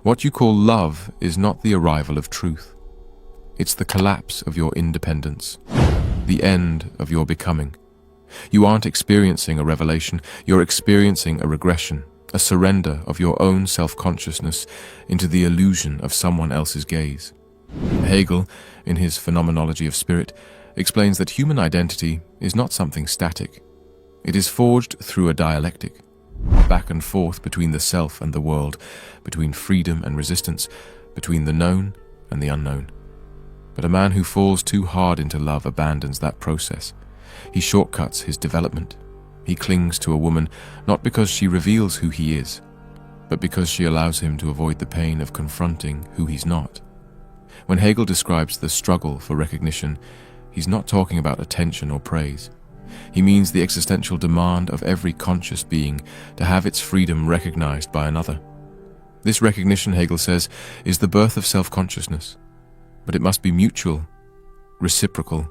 What you call love is not the arrival of truth. It's the collapse of your independence, the end of your becoming. You aren't experiencing a revelation, you're experiencing a regression, a surrender of your own self-consciousness into the illusion of someone else's gaze. Hegel, in his Phenomenology of Spirit, explains that human identity is not something static. It is forged through a dialectic, back and forth between the self and the world, between freedom and resistance, between the known and the unknown. But a man who falls too hard into love abandons that process. He shortcuts his development. He clings to a woman not because she reveals who he is, but because she allows him to avoid the pain of confronting who he's not. When Hegel describes the struggle for recognition, he's not talking about attention or praise. He means the existential demand of every conscious being to have its freedom recognized by another. This recognition, Hegel says, is the birth of self-consciousness. But it must be mutual, reciprocal,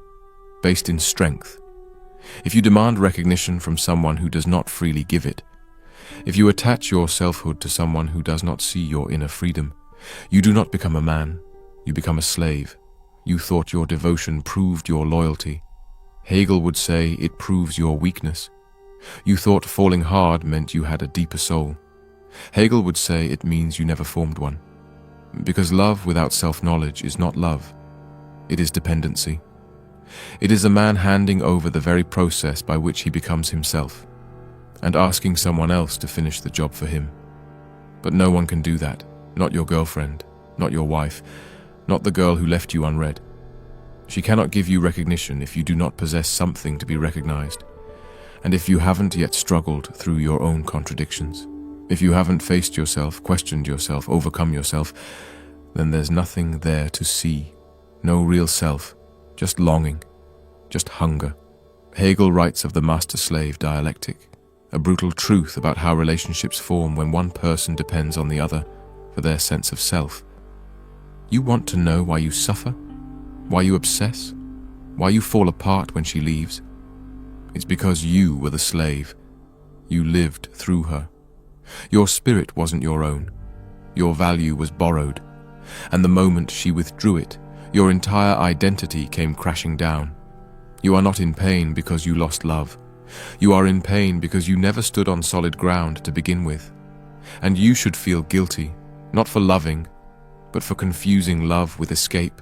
based in strength. If you demand recognition from someone who does not freely give it, if you attach your selfhood to someone who does not see your inner freedom, you do not become a man, you become a slave. You thought your devotion proved your loyalty. Hegel would say it proves your weakness. You thought falling hard meant you had a deeper soul. Hegel would say it means you never formed one. Because love without self-knowledge is not love. It is dependency. It is a man handing over the very process by which he becomes himself, and asking someone else to finish the job for him. But no one can do that. Not your girlfriend, not your wife, not the girl who left you unread. She cannot give you recognition if you do not possess something to be recognized, and if you haven't yet struggled through your own contradictions. If you haven't faced yourself, questioned yourself, overcome yourself, then there's nothing there to see. No real self, just longing, just hunger. Hegel writes of the master-slave dialectic, a brutal truth about how relationships form when one person depends on the other for their sense of self. You want to know why you suffer? Why you obsess? Why you fall apart when she leaves? It's because you were the slave. You lived through her. Your spirit wasn't your own. Your value was borrowed. And the moment she withdrew it, your entire identity came crashing down. You are not in pain because you lost love. You are in pain because you never stood on solid ground to begin with. And you should feel guilty, not for loving, but for confusing love with escape,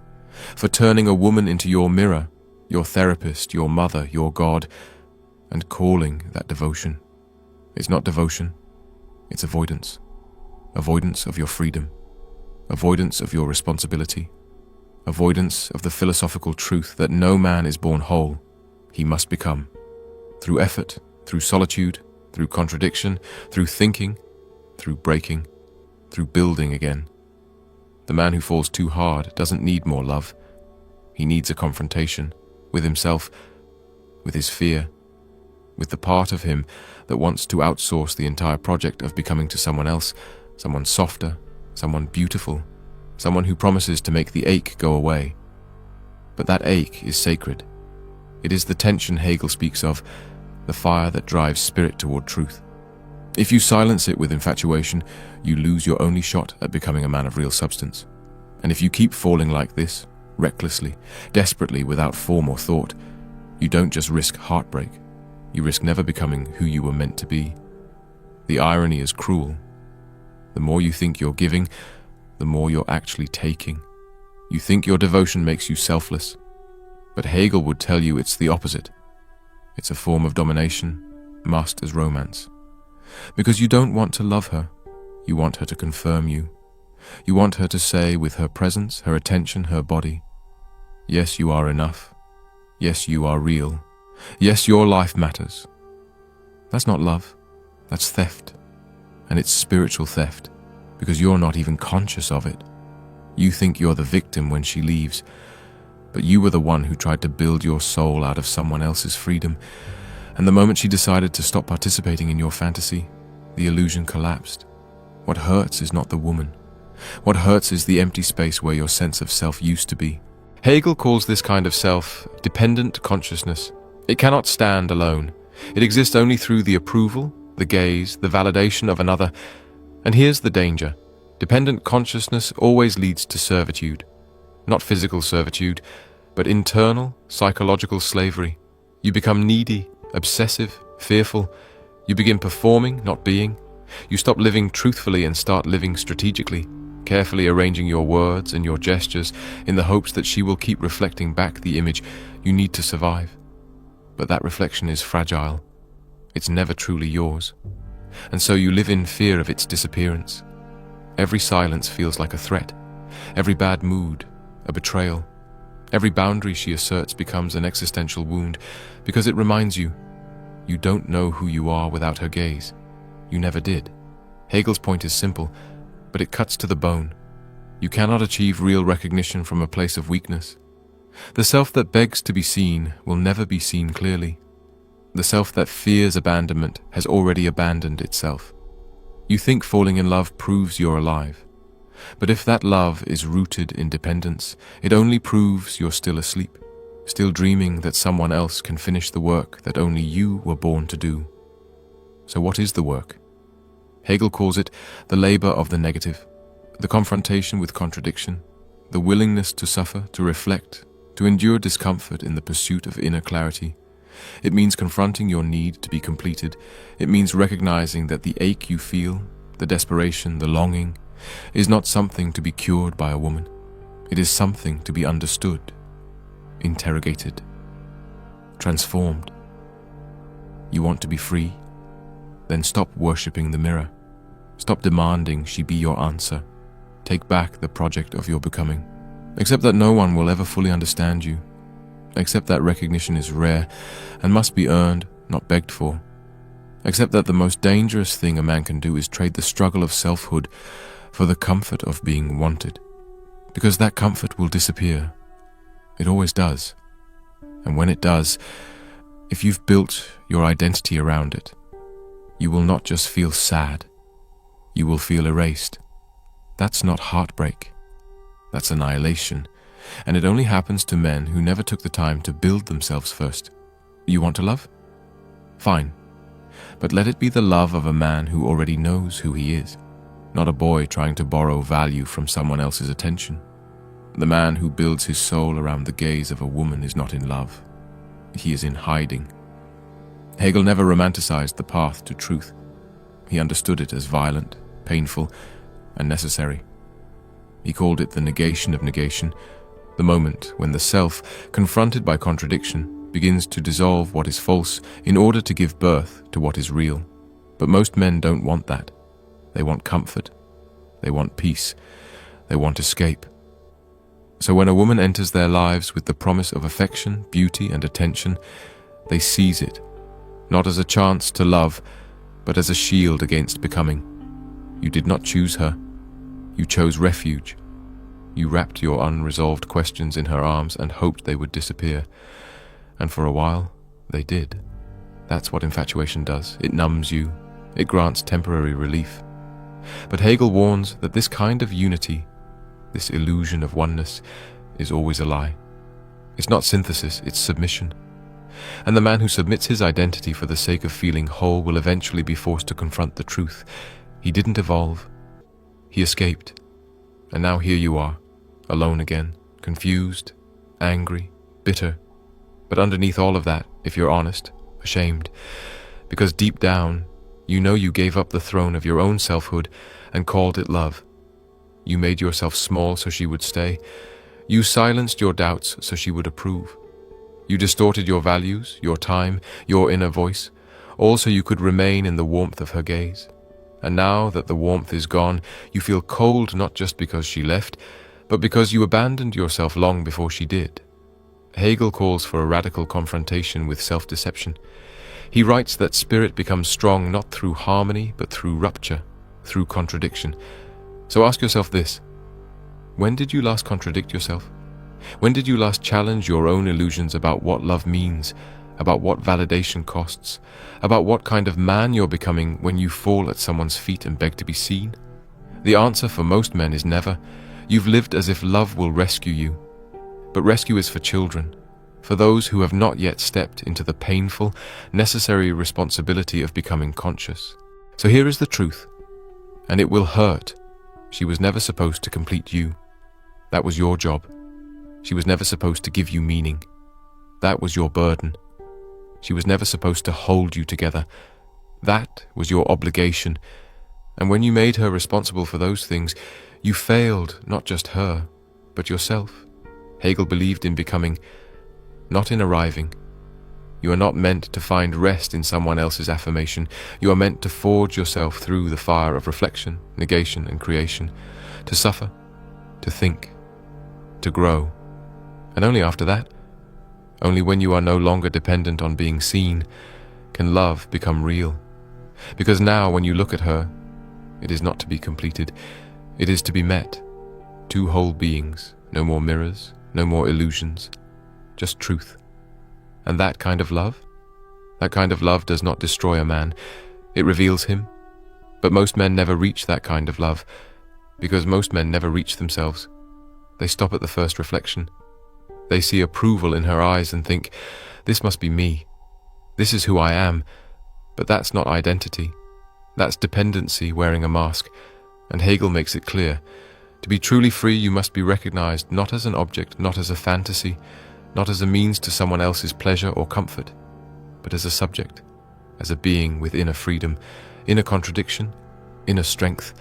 for turning a woman into your mirror, your therapist, your mother, your God, and calling that devotion. It's not devotion. It's avoidance. Avoidance of your freedom. Avoidance of your responsibility. Avoidance of the philosophical truth that no man is born whole. He must become. Through effort, through solitude, through contradiction, through thinking, through breaking, through building again. The man who falls too hard doesn't need more love. He needs a confrontation with himself, with his fear, with the part of him that wants to outsource the entire project of becoming to someone else, someone softer, someone beautiful, someone who promises to make the ache go away. But that ache is sacred. It is the tension Hegel speaks of, the fire that drives spirit toward truth. If you silence it with infatuation, you lose your only shot at becoming a man of real substance. And if you keep falling like this, recklessly, desperately, without form or thought, you don't just risk heartbreak, you risk never becoming who you were meant to be. The irony is cruel. The more you think you're giving, the more you're actually taking. You think your devotion makes you selfless, but Hegel would tell you it's the opposite. It's a form of domination, masked as romance. Because you don't want to love her, you want her to confirm you. You want her to say with her presence, her attention, her body, yes, you are enough. Yes, you are real. Yes, your life matters. That's not love. That's theft. And it's spiritual theft, because you're not even conscious of it. You think you're the victim when she leaves, but you were the one who tried to build your soul out of someone else's freedom. And the moment she decided to stop participating in your fantasy, the illusion collapsed. What hurts is not the woman. What hurts is the empty space where your sense of self used to be. Hegel calls this kind of self dependent consciousness. It cannot stand alone. It exists only through the approval, the gaze, the validation of another. And here's the danger. Dependent consciousness always leads to servitude. Not physical servitude, but internal, psychological slavery. You become needy, obsessive, fearful. You begin performing, not being. You stop living truthfully and start living strategically, carefully arranging your words and your gestures in the hopes that she will keep reflecting back the image you need to survive. But that reflection is fragile. It's never truly yours. And so you live in fear of its disappearance. Every silence feels like a threat. Every bad mood, a betrayal. Every boundary she asserts becomes an existential wound because it reminds you, you don't know who you are without her gaze. You never did. Hegel's point is simple, but it cuts to the bone. You cannot achieve real recognition from a place of weakness. The self that begs to be seen will never be seen clearly. The self that fears abandonment has already abandoned itself. You think falling in love proves you're alive. But if that love is rooted in dependence, it only proves you're still asleep, still dreaming that someone else can finish the work that only you were born to do. So what is the work? Hegel calls it the labor of the negative, the confrontation with contradiction, the willingness to suffer, to reflect, to endure discomfort in the pursuit of inner clarity. It means confronting your need to be completed. It means recognizing that the ache you feel, the desperation, the longing, is not something to be cured by a woman. It is something to be understood, interrogated, transformed. You want to be free? Then stop worshipping the mirror. Stop demanding she be your answer. Take back the project of your becoming. Accept that no one will ever fully understand you. Accept that recognition is rare and must be earned, not begged for. Accept that the most dangerous thing a man can do is trade the struggle of selfhood for the comfort of being wanted. Because that comfort will disappear. It always does. And when it does, if you've built your identity around it, you will not just feel sad, you will feel erased. That's not heartbreak. That's annihilation. And it only happens to men who never took the time to build themselves first. You want to love? Fine. But let it be the love of a man who already knows who he is, not a boy trying to borrow value from someone else's attention. The man who builds his soul around the gaze of a woman is not in love. He is in hiding. Hegel never romanticized the path to truth. He understood it as violent, painful, and necessary. He called it the negation of negation, the moment when the self, confronted by contradiction, begins to dissolve what is false in order to give birth to what is real. But most men don't want that. They want comfort. They want peace. They want escape. So when a woman enters their lives with the promise of affection, beauty, and attention, they seize it, not as a chance to love, but as a shield against becoming. You did not choose her. You chose refuge. You wrapped your unresolved questions in her arms and hoped they would disappear. And for a while, they did. That's what infatuation does. It numbs you. It grants temporary relief. But Hegel warns that this kind of unity, this illusion of oneness, is always a lie. It's not synthesis, it's submission. And the man who submits his identity for the sake of feeling whole will eventually be forced to confront the truth. He didn't evolve. He escaped. And now here you are, alone again, confused, angry, bitter. But underneath all of that, if you're honest, ashamed. Because deep down, you know you gave up the throne of your own selfhood and called it love. You made yourself small so she would stay. You silenced your doubts so she would approve. You distorted your values, your time, your inner voice, all so you could remain in the warmth of her gaze. And now that the warmth is gone, you feel cold not just because she left, but because you abandoned yourself long before she did. Hegel calls for a radical confrontation with self-deception. He writes that spirit becomes strong not through harmony, but through rupture, through contradiction. So ask yourself this: when did you last contradict yourself? When did you last challenge your own illusions about what love means, about what validation costs, about what kind of man you're becoming when you fall at someone's feet and beg to be seen? The answer for most men is never. You've lived as if love will rescue you. But rescue is for children, for those who have not yet stepped into the painful, necessary responsibility of becoming conscious. So here is the truth, and it will hurt. She was never supposed to complete you. That was your job. She was never supposed to give you meaning. That was your burden. She was never supposed to hold you together. That was your obligation. And when you made her responsible for those things, you failed not just her, but yourself. Hegel believed in becoming, not in arriving. You are not meant to find rest in someone else's affirmation. You are meant to forge yourself through the fire of reflection, negation, and creation, to suffer, to think, to grow. And only after that, only when you are no longer dependent on being seen, can love become real. Because now, when you look at her, it is not to be completed, it is to be met. Two whole beings, no more mirrors, no more illusions, just truth. And that kind of love does not destroy a man, it reveals him. But most men never reach that kind of love, because most men never reach themselves. They stop at the first reflection. They see approval in her eyes and think, this must be me. This is who I am. But that's not identity. That's dependency wearing a mask. And Hegel makes it clear. To be truly free, you must be recognized not as an object, not as a fantasy, not as a means to someone else's pleasure or comfort, but as a subject, as a being with inner freedom, inner contradiction, inner strength.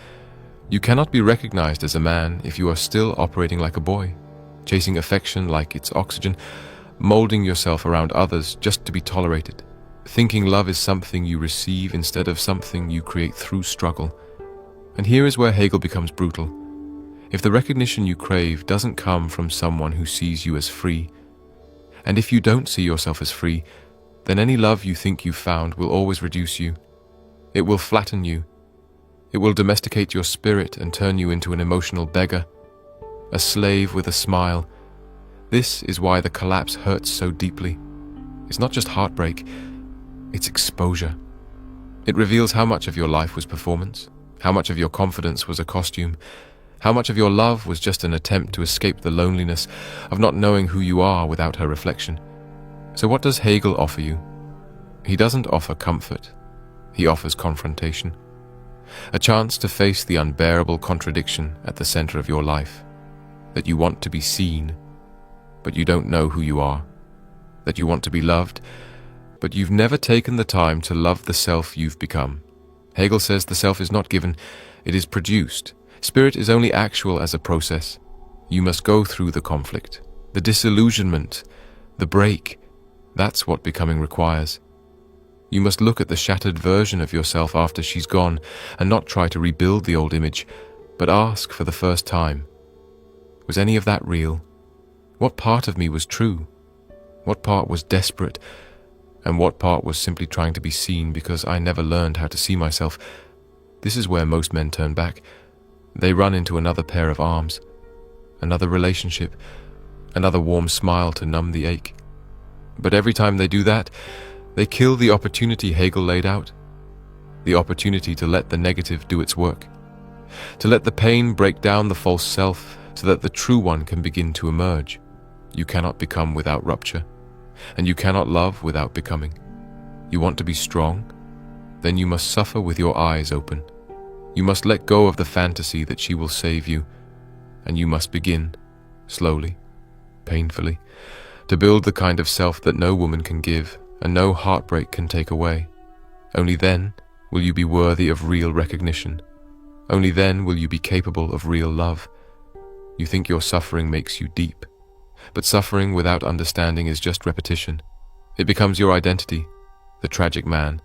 You cannot be recognized as a man if you are still operating like a boy, chasing affection like it's oxygen, molding yourself around others just to be tolerated, thinking love is something you receive instead of something you create through struggle. And here is where Hegel becomes brutal. If the recognition you crave doesn't come from someone who sees you as free, and if you don't see yourself as free, then any love you think you've found will always reduce you. It will flatten you. It will domesticate your spirit and turn you into an emotional beggar, a slave with a smile. This is why the collapse hurts so deeply. It's not just heartbreak, it's exposure. It reveals how much of your life was performance, how much of your confidence was a costume, how much of your love was just an attempt to escape the loneliness of not knowing who you are without her reflection. So what does Hegel offer you? He doesn't offer comfort. He offers confrontation. A chance to face the unbearable contradiction at the center of your life. That you want to be seen, but you don't know who you are. That you want to be loved, but you've never taken the time to love the self you've become. Hegel says the self is not given, it is produced. Spirit is only actual as a process. You must go through the conflict, the disillusionment, the break. That's what becoming requires. You must look at the shattered version of yourself after she's gone and not try to rebuild the old image, but ask for the first time, was any of that real? What part of me was true? What part was desperate? And what part was simply trying to be seen because I never learned how to see myself? This is where most men turn back. They run into another pair of arms, another relationship, another warm smile to numb the ache. But every time they do that, they kill the opportunity Hegel laid out, the opportunity to let the negative do its work, to let the pain break down the false self so that the true one can begin to emerge. You cannot become without rupture, and you cannot love without becoming. You want to be strong? Then you must suffer with your eyes open. You must let go of the fantasy that she will save you, and you must begin, slowly, painfully, to build the kind of self that no woman can give and no heartbreak can take away. Only then will you be worthy of real recognition. Only then will you be capable of real love. You think your suffering makes you deep, but suffering without understanding is just repetition. It becomes your identity, the tragic man,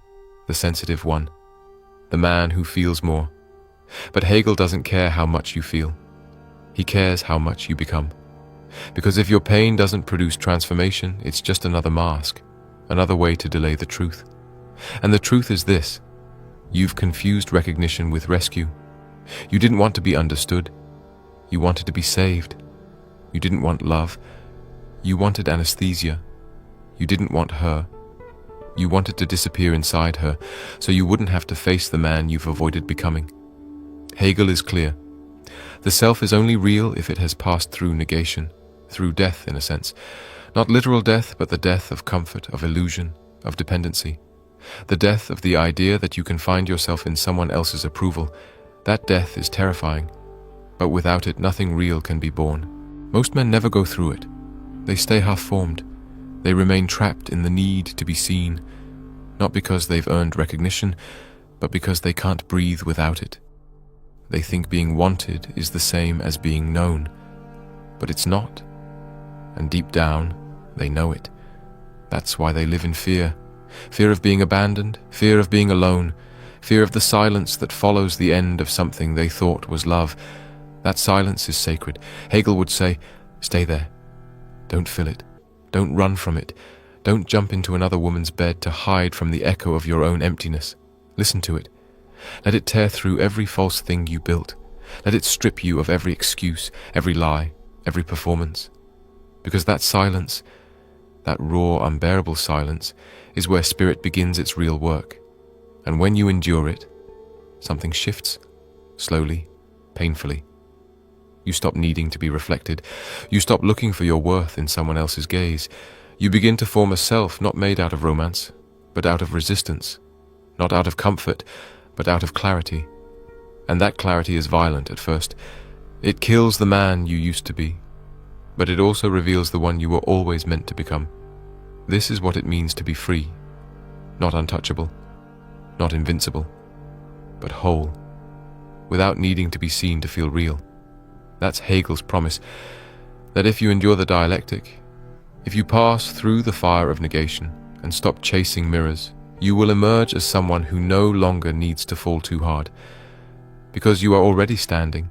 the sensitive one, the man who feels more. But Hegel doesn't care how much you feel. He cares how much you become. Because if your pain doesn't produce transformation, it's just another mask, another way to delay the truth. And the truth is this: you've confused recognition with rescue. You didn't want to be understood. You wanted to be saved. You didn't want love. You wanted anesthesia. You didn't want her. You wanted to disappear inside her, so you wouldn't have to face the man you've avoided becoming. Hegel is clear. The self is only real if it has passed through negation, through death in a sense. Not literal death, but the death of comfort, of illusion, of dependency. The death of the idea that you can find yourself in someone else's approval. That death is terrifying. but without it nothing real can be born. Most men never go through it. They stay half-formed. They remain trapped in the need to be seen, not because they've earned recognition, but because they can't breathe without it. They think being wanted is the same as being known, but it's not. And deep down, they know it. That's why they live in fear. Fear of being abandoned, fear of being alone, fear of the silence that follows the end of something they thought was love. That silence is sacred. Hegel would say, stay there. Don't fill it. Don't run from it. Don't jump into another woman's bed to hide from the echo of your own emptiness. Listen to it. Let it tear through every false thing you built. Let it strip you of every excuse, every lie, every performance. Because that silence, that raw, unbearable silence, is where spirit begins its real work. And when you endure it, something shifts, slowly, painfully. You stop needing to be reflected. You stop looking for your worth in someone else's gaze. You begin to form a self not made out of romance, but out of resistance. Not out of comfort, but out of clarity. And that clarity is violent at first. It kills the man you used to be, but it also reveals the one you were always meant to become. This is what it means to be free, not untouchable, not invincible, but whole, without needing to be seen to feel real. That's Hegel's promise, that if you endure the dialectic, if you pass through the fire of negation and stop chasing mirrors, you will emerge as someone who no longer needs to fall too hard, because you are already standing.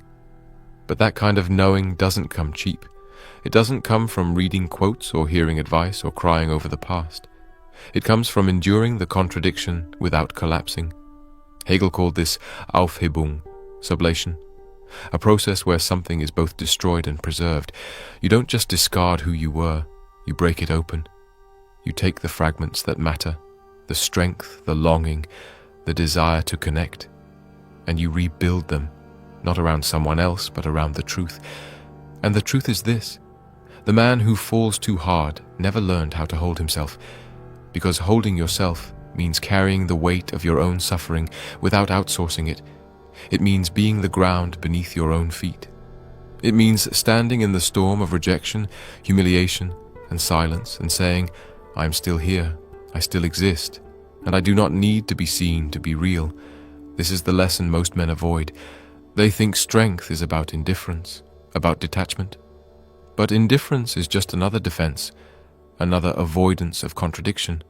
But that kind of knowing doesn't come cheap. It doesn't come from reading quotes or hearing advice or crying over the past. It comes from enduring the contradiction without collapsing. Hegel called this Aufhebung, sublation, a process where something is both destroyed and preserved. You don't just discard who you were, you break it open. You take the fragments that matter, the strength, the longing, the desire to connect, and you rebuild them, not around someone else, but around the truth. And the truth is this: the man who falls too hard never learned how to hold himself, because holding yourself means carrying the weight of your own suffering without outsourcing it. It means being the ground beneath your own feet. It means standing in the storm of rejection, humiliation, and silence and saying, I am still here, I still exist, and I do not need to be seen to be real. This is the lesson most men avoid. They think strength is about indifference, about detachment. But indifference is just another defense, another avoidance of contradiction.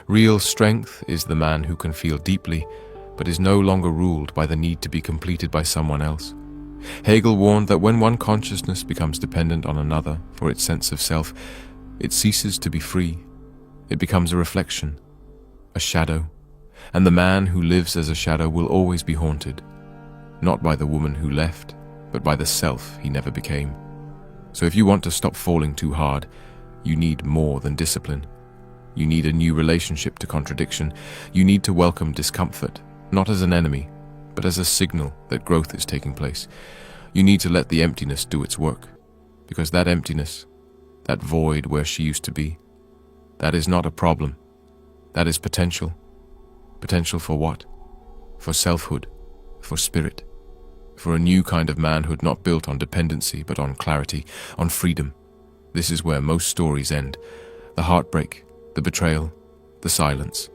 Real strength is the man who can feel deeply, but is no longer ruled by the need to be completed by someone else. Hegel warned that when one consciousness becomes dependent on another for its sense of self, it ceases to be free. It becomes a reflection, a shadow, and the man who lives as a shadow will always be haunted, not by the woman who left, but by the self he never became. So if you want to stop falling too hard, you need more than discipline. You need a new relationship to contradiction. You need to welcome discomfort, not as an enemy, but as a signal that growth is taking place. You need to let the emptiness do its work, because that emptiness, that void where she used to be, that is not a problem. That is potential. Potential for what? For selfhood, for spirit, for a new kind of manhood not built on dependency but on clarity, on freedom. This is where most stories end. The heartbreak, the betrayal, the silence.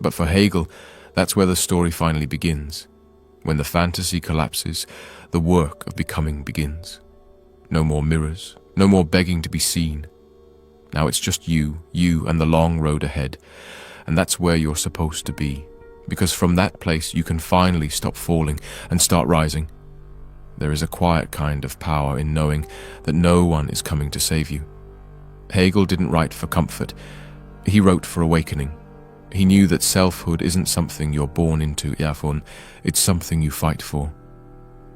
But for Hegel, that's where the story finally begins. When the fantasy collapses, the work of becoming begins. No more mirrors, no more begging to be seen. Now it's just you and the long road ahead. And that's where you're supposed to be, because from that place you can finally stop falling and start rising. There is a quiet kind of power in knowing that no one is coming to save you. Hegel didn't write for comfort. He wrote for awakening. He knew that selfhood isn't something you're born into, it's something you fight for.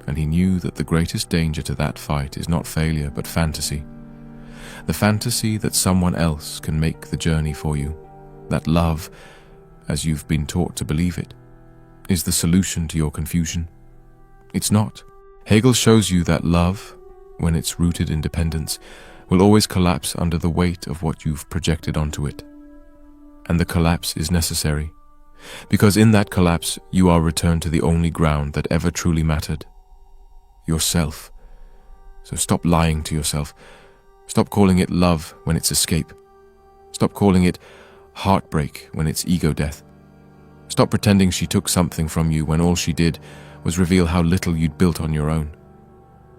And he knew that the greatest danger to that fight is not failure, but fantasy. The fantasy that someone else can make the journey for you, that love, as you've been taught to believe it, is the solution to your confusion. It's not. Hegel shows you that love, when it's rooted in dependence, will always collapse under the weight of what you've projected onto it. And the collapse is necessary, because in that collapse you are returned to the only ground that ever truly mattered, yourself. So stop lying to yourself. Stop calling it love when it's escape. Stop calling it heartbreak when it's ego death. Stop pretending she took something from you when all she did was reveal how little you'd built on your own.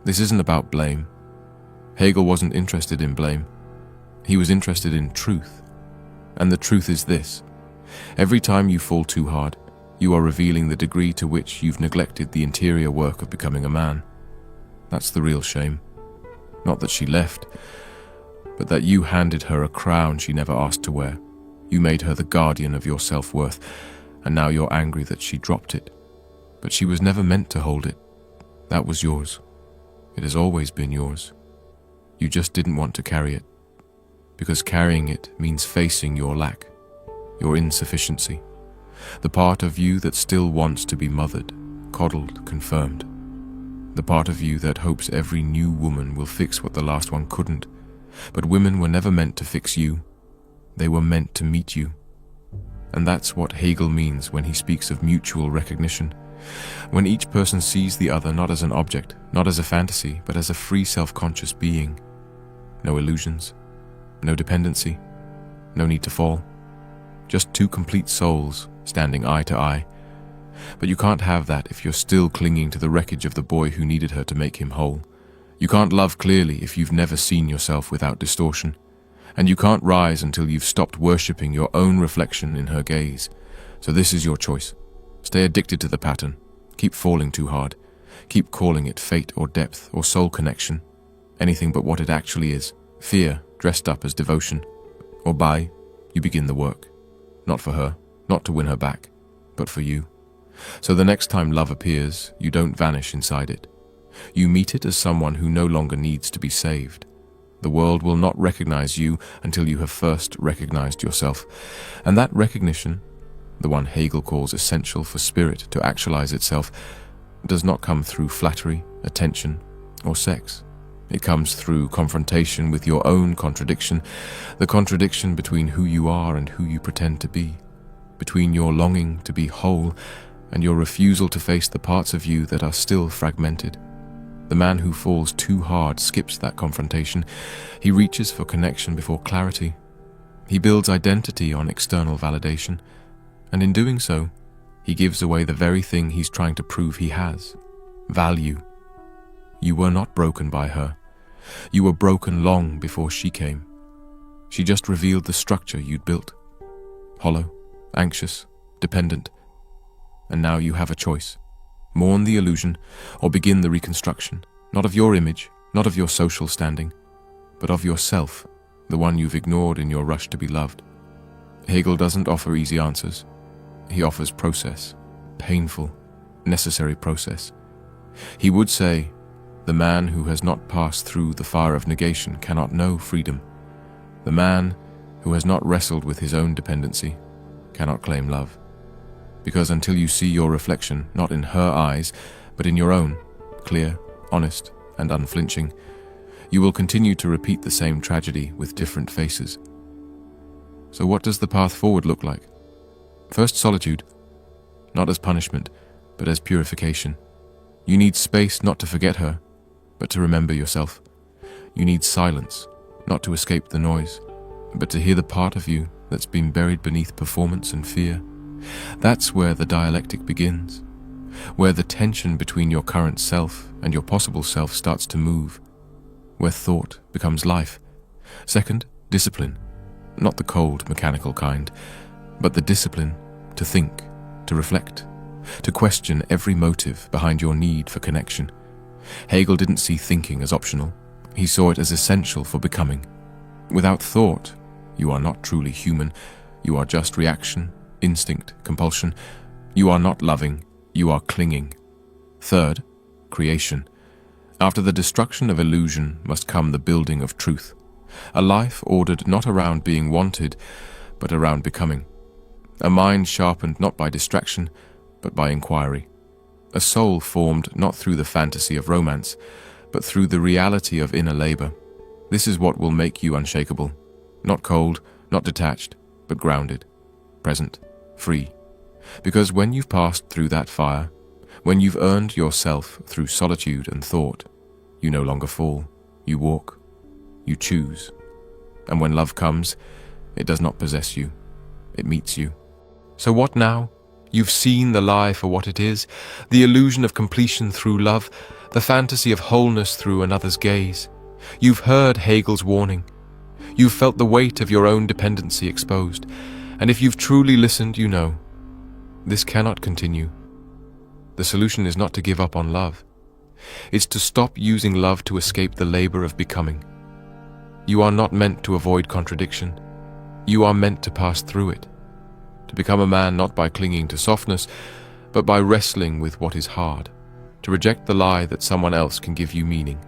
This isn't about blame. Hegel wasn't interested in blame. He was interested in truth. And the truth is this: every time you fall too hard, you are revealing the degree to which you've neglected the interior work of becoming a man. That's the real shame. Not that she left, but that you handed her a crown she never asked to wear. You made her the guardian of your self-worth, and now you're angry that she dropped it. But she was never meant to hold it. That was yours. It has always been yours. You just didn't want to carry it, because carrying it means facing your lack, your insufficiency, the part of you that still wants to be mothered, coddled, confirmed, the part of you that hopes every new woman will fix what the last one couldn't. But women were never meant to fix you. They were meant to meet you. And that's what Hegel means when he speaks of mutual recognition. When each person sees the other not as an object, not as a fantasy, but as a free self-conscious being. No illusions, no dependency, no need to fall. Just two complete souls standing eye to eye. But you can't have that if you're still clinging to the wreckage of the boy who needed her to make him whole. You can't love clearly if you've never seen yourself without distortion. And you can't rise until you've stopped worshipping your own reflection in her gaze. So this is your choice. Stay addicted to the pattern. Keep falling too hard. Keep calling it fate or depth or soul connection. Anything but what it actually is. Fear dressed up as devotion. Or by, you begin the work. Not for her, not to win her back, but for you. So the next time love appears, you don't vanish inside it. You meet it as someone who no longer needs to be saved. The world will not recognize you until you have first recognized yourself. And that recognition, the one Hegel calls essential for spirit to actualize itself, does not come through flattery, attention, or sex. It comes through confrontation with your own contradiction, the contradiction between who you are and who you pretend to be, between your longing to be whole and your refusal to face the parts of you that are still fragmented. The man who falls too hard skips that confrontation. He reaches for connection before clarity. He builds identity on external validation, and in doing so, he gives away the very thing he's trying to prove he has: value. You were not broken by her. You were broken long before she came. She just revealed the structure you'd built. Hollow, anxious, dependent. And now you have a choice. Mourn the illusion or begin the reconstruction, not of your image, not of your social standing, but of yourself, the one you've ignored in your rush to be loved. Hegel doesn't offer easy answers. He offers process, painful, necessary process. He would say, the man who has not passed through the fire of negation cannot know freedom. The man who has not wrestled with his own dependency cannot claim love. Because until you see your reflection not in her eyes, but in your own, clear, honest, and unflinching, you will continue to repeat the same tragedy with different faces. So what does the path forward look like? First, solitude, not as punishment, but as purification. You need space not to forget her, but to remember yourself. You need silence, not to escape the noise, but to hear the part of you that's been buried beneath performance and fear. That's where the dialectic begins, where the tension between your current self and your possible self starts to move, where thought becomes life. Second, discipline, not the cold, mechanical kind, but the discipline to think, to reflect, to question every motive behind your need for connection. Hegel didn't see thinking as optional. He saw it as essential for becoming. Without thought, you are not truly human. You are just reaction, instinct, compulsion. You are not loving, you are clinging. Third, creation. After the destruction of illusion must come the building of truth. A life ordered not around being wanted, but around becoming. A mind sharpened not by distraction, but by inquiry. A soul formed not through the fantasy of romance, but through the reality of inner labor. This is what will make you unshakable. Not cold, not detached, but grounded, present, free. Because when you've passed through that fire, when you've earned yourself through solitude and thought, You no longer fall. You walk. You choose. And when love comes, it does not possess you. It meets you. So what now? You've seen the lie for what it is, the illusion of completion through love, the fantasy of wholeness through another's gaze. You've heard Hegel's warning. You've felt the weight of your own dependency exposed. And if you've truly listened, you know, this cannot continue. The solution is not to give up on love. It's to stop using love to escape the labor of becoming. You are not meant to avoid contradiction. You are meant to pass through it. To become a man not by clinging to softness, but by wrestling with what is hard. To reject the lie that someone else can give you meaning,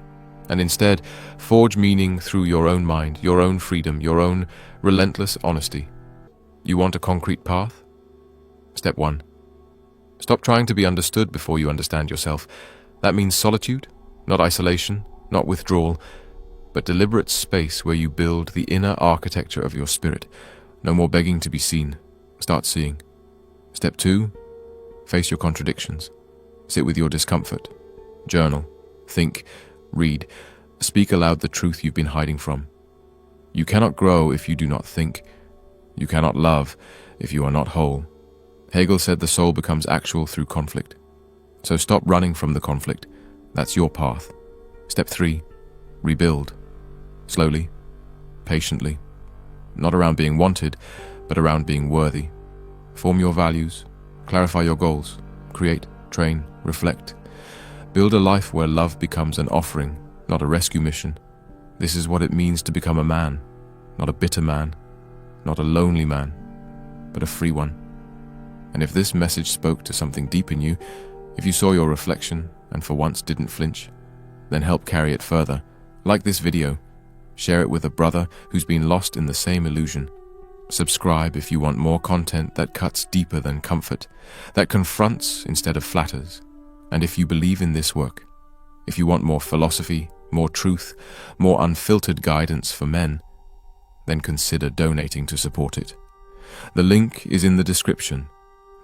and instead forge meaning through your own mind, your own freedom, your own relentless honesty. You want a concrete path? Step 1. Stop trying to be understood before you understand yourself. That means solitude, not isolation, not withdrawal, but deliberate space where you build the inner architecture of your spirit. No more begging to be seen. Start seeing. Step 2. Face your contradictions. Sit with your discomfort. Journal. Think. Read. Speak aloud the truth you've been hiding from. You cannot grow if you do not think. You cannot love if you are not whole. Hegel said the soul becomes actual through conflict. So stop running from the conflict. That's your path. Step 3. Rebuild. Slowly. Patiently. Not around being wanted, but around being worthy. Form your values. Clarify your goals. Create, train, reflect. Build a life where love becomes an offering, not a rescue mission. This is what it means to become a man, not a bitter man, not a lonely man, but a free one. And if this message spoke to something deep in you, if you saw your reflection and for once didn't flinch, then help carry it further. Like this video. Share it with a brother who's been lost in the same illusion. Subscribe if you want more content that cuts deeper than comfort, that confronts instead of flatters. And if you believe in this work, if you want more philosophy, more truth, more unfiltered guidance for men, then consider donating to support it. The link is in the description.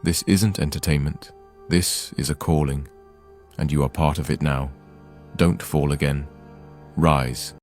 This isn't entertainment. This is a calling, and you are part of it now. Don't fall again. Rise.